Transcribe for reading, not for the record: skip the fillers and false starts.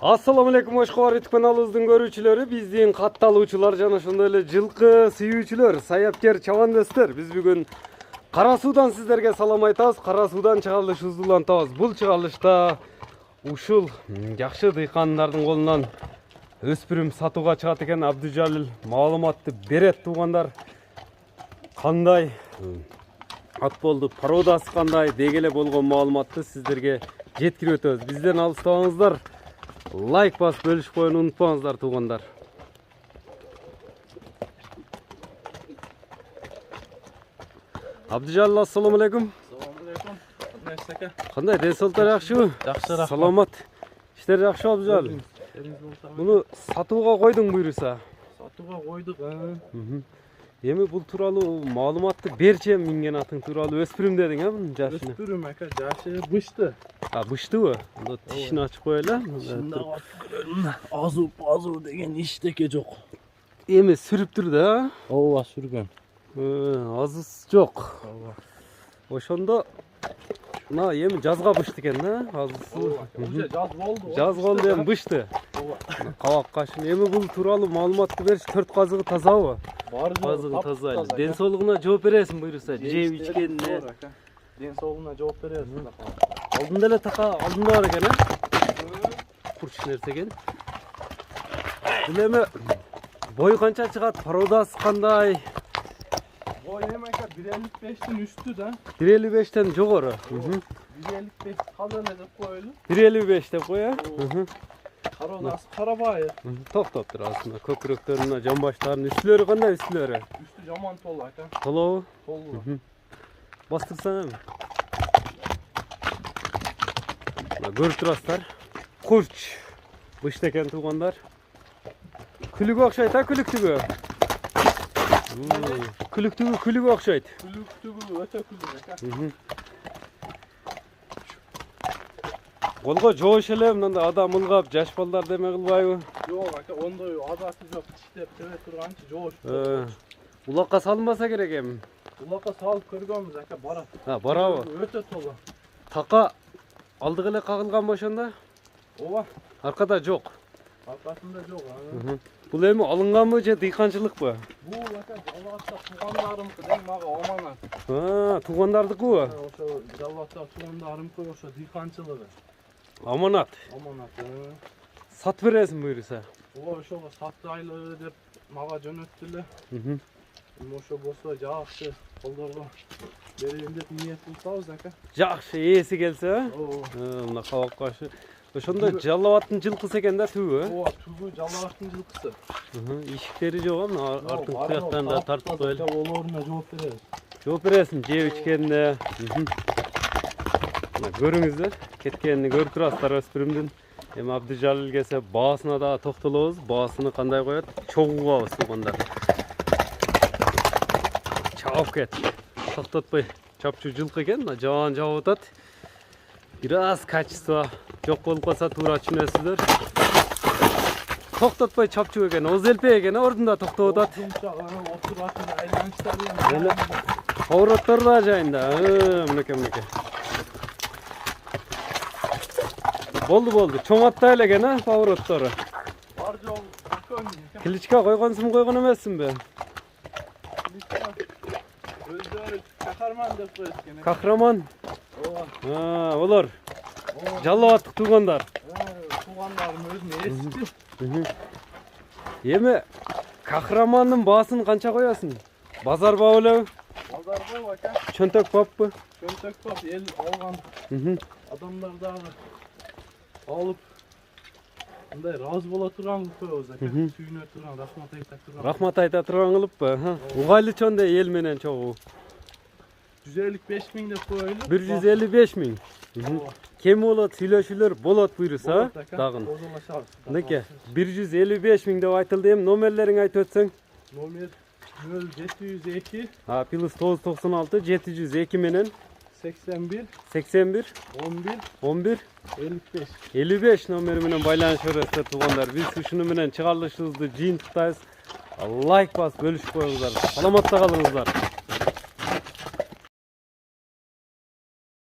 Assalamu alaikum Oşkovar YouTube kanalımızın görүүчүлөрү, биздин катталуучулар жана ошондой эле жылкы сүйүүчүлөр, саяпкер чабандастар. Биз бүгүн Кара Суудан сиздерге салам айтабыз. Кара Суудан чыгарылышыбызды улантабыз. Бул чыгарылышта ушул жакшы дыйкандардын колунан өспүрүм сатууга чыгат экен. Абдыжалил маалыматты берет туугандар. Кандай ат болду, породасы кандай дегеле болгон маалыматты сиздерге жеткирип өтөбүз. Бизден алыстабаңыздар. Лайк басып бөлүшүп коюуну унутпаңыздар туугандар. Абдыжалил, ассаламу алейкум. Assalamu alaikum. Кандай ака? Кандай, ден соолуктар жакшыбы? Жакшы, рахмат. Саламат. Иштер жакшыбы Абдыжалил? Муну сатууга койдуң буйруса. Сатууга койдук. Эми бул тууралуу маалыматты берчи, минген атың тууралуу өспүрүм дедиң, мунун жашыны. Өспүрүм ака, жашы бышты. Быштыбы? Ондо тишин ачып коелу. Азуу деген иштеке жок. Эми сүрүптүр да. Ооба, сүргөн. Азыс жок. Ооба. Ошондо мына эми жазга бышты экен да, азысы. Жаз болду. Жаз болду эми бышты. Кабак кашын. Эми бул тууралуу маалыматты бериш, төрт казыгы тазабы? Бар Казыгы таза. Ден соолугуна жооп бересиң буйруса, жеп ичкенине. Ден соолугуна жооп бересиң. Алдында эле алдында бар экен, курч нерсе экен. Бул эми бою канча чыгат, породасы кандай? Бой эми ака 1.55тин үстү да. 1.55тен жогору. 1.55 калды эле деп коелу. 1.55 деп кой, Породасы карабай. Токтоп тур астында, көкүрөктөрүнө, жамбаштарынын үстүлөрү кандай үстүлөрү? Үстү жаман толу ака. Толобу? Толу. Бастырсаң эми. Көрүп турасыздар. Курч. Бышты экен туугандар. Күлүгө окшойт, күлүктүгү. Күлүктүгү күлүгө окшойт. Күлүктүгү өтө күлүк ака. Колго жоош эле мындай адам ылгап, жаш балдар деме кылбайбы? Жок ака, ондой адаты жок. Тиштеп тебе турганчы жоош. Улакка салынбаса керек эми. Улакка салып көргөнбүз ака, барат. Барабы? Өтө толу. Така алдык эле кагылганбы ошондо? Ооба. Аркада жок. Аркасында жок. Бул эми алынганбы же дыйканчылыкпы? Бул ака жалбатта туугандарымды дең мага аманат. Туугандардыкыбы? Ошо жалбатта туугандарымды ошо дыйканчылыгы. Аманат. Аманат. Сат бересиң буйруса. Ооба, ошого сатайлы деп мага жөнөттү эле. Ошо болсо жакшы колдорго берейин деп ниет кылсабыз ака. Жакшы ээси келсе, Ооба. мына кабак кашы. Ошондо жалбаттын жылкысы экен да түбү, Ооба, түбү жалбаттын жылкысы. Ишиктери жок, мына артын тыяктарында тартып коелу. Олоруна жооп беребиз. Жооп бересиң жеп ичкенине. Мына көрүңүздөр, кеткенин көрүп турасыздар өспүрүмдүн. Эми Абдыжалил келсе баасына да токтолобуз. Баасыны кандай коет? Чогугабыз туугандар. Чаап кет. Токтотпой чапчу жылкы экен, мына жаан жаап атат. Бир аз качество жок болуп калса туура түшүнөсүздөр. Токтотпой чапчу экен, озелпе экен, ордунда токтоп атат. Отуратын айланыштар Эле повороттор да жайында. Мынеке. Болду. Чоң атта эле экен, повороттору. бар жол үлкөн. Кличка койгонсуң, койгон эмессиңби? Өздөрү кахарман деп коюшкан. Кахраман. Ооба. Олар. Жалбаттык туугандар. Туугандарым өзүнө эсти. Эми кахрамандын баасын канча коесуң? Базар баа белеби? Базар боо ака. Чөнтөк баппы? Чөнтөк топ эл алган адамдар дагы алып мындай разы боло турган коебуз ака. Сүйүнө турган, рахмат айта турган. Рахмат айта турган кылыппы? Угайлы чондо эл менен чогуу. 155 миң деп коелу. 155 миң. Кем болот, сүйлөшүүлөр болот буйруса, дагы. Мынеке, 155 миң деп айтылды. Эми номерлериң айтып өтсөң? Номер 0702 плюс 996 702 менен 81 11 55 55 номери менен байланышып бересиздер туугандар. Биз ушуну менен чыгарылышыбызды жыйынтыктайбыз. Лайк басып бөлүшүп коюңуздар. Саламатта калыңыздар.